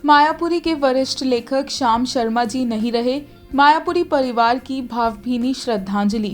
मायापुरी के वरिष्ठ लेखक श्याम शर्मा जी नहीं रहे। मायापुरी परिवार की भावभीनी श्रद्धांजलि।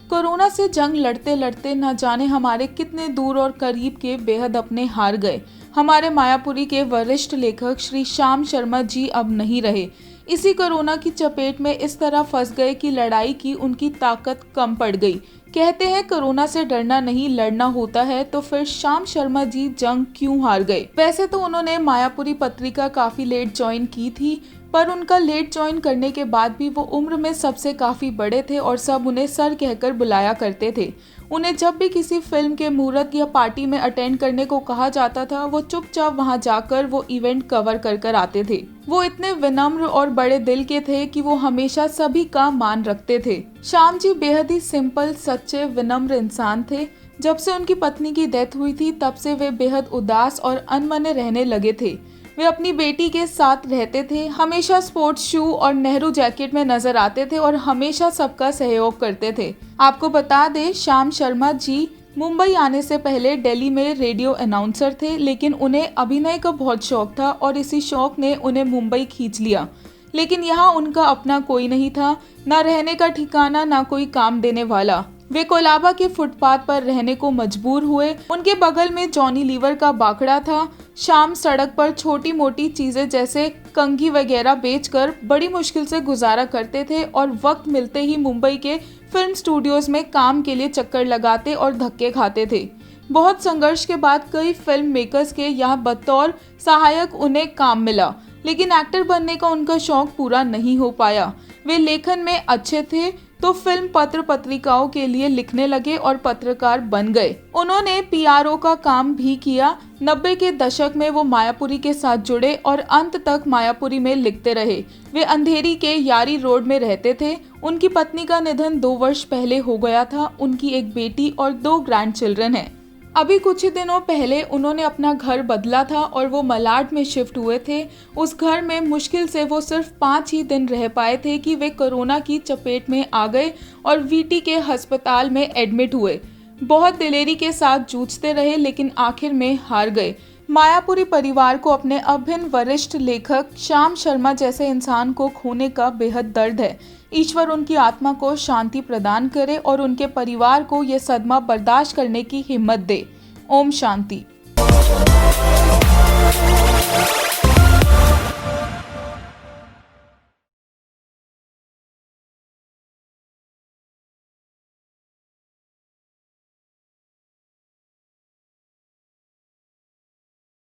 कोरोना से जंग लड़ते लड़ते न जाने हमारे कितने दूर और करीब के बेहद अपने हार गए। हमारे मायापुरी के वरिष्ठ लेखक श्री श्याम शर्मा जी अब नहीं रहे। इसी कोरोना की चपेट में इस तरह फंस गए कि लड़ाई की उनकी ताकत कम पड़ गई। कहते हैं कोरोना से डरना नहीं लड़ना होता है, तो फिर श्याम शर्मा जी जंग क्यों हार गए। वैसे तो उन्होंने मायापुरी पत्रिका काफी लेट ज्वाइन की थी, पर उनका लेट ज्वाइन करने के बाद भी वो उम्र में सबसे काफी बड़े थे और सब उन्हें सर कहकर बुलाया करते थे। उन्हें जब भी किसी फिल्म के मुहूर्त या पार्टी में अटेंड करने को कहा जाता था, वो चुपचाप वहां जाकर वो इवेंट कवर कर आते थे। वो इतने विनम्र और बड़े दिल के थे कि वो हमेशा सभी का मान रखते थे। श्याम जी बेहद ही सिंपल, सच्चे, विनम्र इंसान थे। जब से उनकी पत्नी की डेथ हुई थी, तब से वे बेहद उदास और अनमने रहने लगे थे। वे अपनी बेटी के साथ रहते थे, हमेशा स्पोर्ट्स शू और नेहरू जैकेट में नजर आते थे और हमेशा सबका सहयोग करते थे। आपको बता दें, श्याम शर्मा जी मुंबई आने से पहले दिल्ली में रेडियो अनाउंसर थे, लेकिन उन्हें अभिनय का बहुत शौक था और इसी शौक ने उन्हें मुंबई खींच लिया। लेकिन यहाँ उनका अपना कोई नहीं था, ना रहने का ठिकाना, ना कोई काम देने वाला। वे कोलाबा के फुटपाथ पर रहने को मजबूर हुए। उनके बगल में जॉनी लीवर का बाखड़ा था। शाम सड़क पर छोटी मोटी चीजें जैसे कंघी वगैरह बेचकर बड़ी मुश्किल से गुजारा करते थे और वक्त मिलते ही मुंबई के फिल्म स्टूडियोज में काम के लिए चक्कर लगाते और धक्के खाते थे। बहुत संघर्ष के बाद कई फिल्म मेकर्स के यहाँ बतौर सहायक उन्हें काम मिला, लेकिन एक्टर बनने का उनका शौक पूरा नहीं हो पाया। वे लेखन में अच्छे थे, तो फिल्म पत्र पत्रिकाओं के लिए लिखने लगे और पत्रकार बन गए। उन्होंने पीआरओ का काम भी किया। 90 के दशक में वो मायापुरी के साथ जुड़े और अंत तक मायापुरी में लिखते रहे। वे अंधेरी के यारी रोड में रहते थे। उनकी पत्नी का निधन 2 वर्ष पहले हो गया था। उनकी एक बेटी और 2 ग्रैंड चिल्ड्रन हैं। अभी कुछ ही दिनों पहले उन्होंने अपना घर बदला था और वो मलाड में शिफ्ट हुए थे। उस घर में मुश्किल से वो सिर्फ 5 ही दिन रह पाए थे कि वे कोरोना की चपेट में आ गए और वीटी के अस्पताल में एडमिट हुए। बहुत दिलेरी के साथ जूझते रहे, लेकिन आखिर में हार गए। मायापुरी परिवार को अपने अभिन्न वरिष्ठ लेखक श्याम शर्मा जैसे इंसान को खोने का बेहद दर्द है। ईश्वर उनकी आत्मा को शांति प्रदान करे और उनके परिवार को यह सदमा बर्दाश्त करने की हिम्मत दे। ओम शांति।